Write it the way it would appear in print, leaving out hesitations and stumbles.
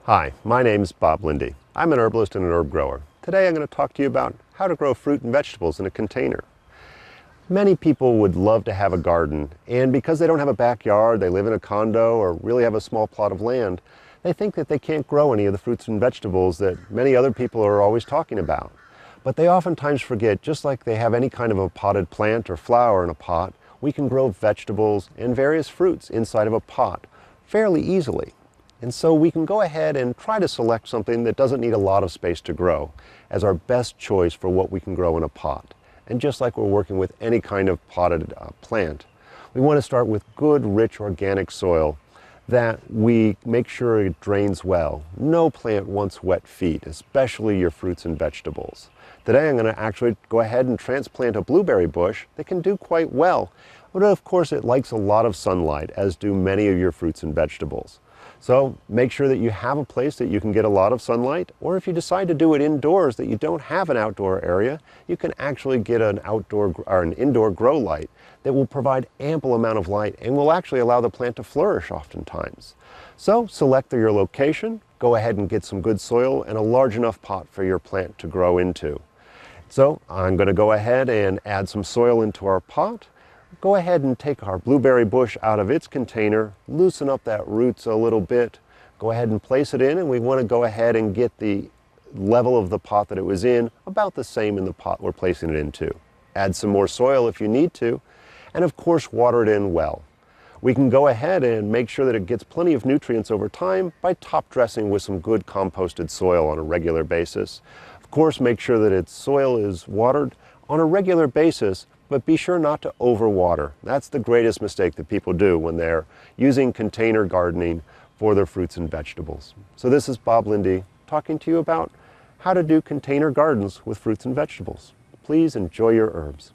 Hi, my name's Bob Lindy. I'm an herbalist and an herb grower. Today I'm going to talk to you about how to grow fruit and vegetables in a container. Many people would love to have a garden, and because they don't have a backyard, they live in a condo or really have a small plot of land, they think that they can't grow any of the fruits and vegetables that many other people are always talking about. But they oftentimes forget, just like they have any kind of a potted plant or flower in a pot, we can grow vegetables and various fruits inside of a pot fairly easily. And so we can go ahead and try to select something that doesn't need a lot of space to grow as our best choice for what we can grow in a pot. And just like we're working with any kind of potted plant, we want to start with good, rich, organic soil that we make sure it drains well. No plant wants wet feet, especially your fruits and vegetables. Today I'm going to actually go ahead and transplant a blueberry bush that can do quite well. But of course it likes a lot of sunlight, as do many of your fruits and vegetables. So make sure that you have a place that you can get a lot of sunlight, or if you decide to do it indoors that you don't have an outdoor area, you can actually get an outdoor or an indoor grow light that will provide ample amount of light and will actually allow the plant to flourish oftentimes. So select your location, go ahead and get some good soil and a large enough pot for your plant to grow into. So I'm going to go ahead and add some soil into our pot. Go ahead and take our blueberry bush out of its container, loosen up that roots a little bit, go ahead and place it in, and we want to go ahead and get the level of the pot that it was in about the same in the pot we're placing it into. Add some more soil if you need to, and of course water it in well. We can go ahead and make sure that it gets plenty of nutrients over time by top dressing with some good composted soil on a regular basis. Of course, make sure that its soil is watered on a regular basis, but be sure not to overwater. That's the greatest mistake that people do when they're using container gardening for their fruits and vegetables. So this is Bob Lindy talking to you about how to do container gardens with fruits and vegetables. Please enjoy your herbs.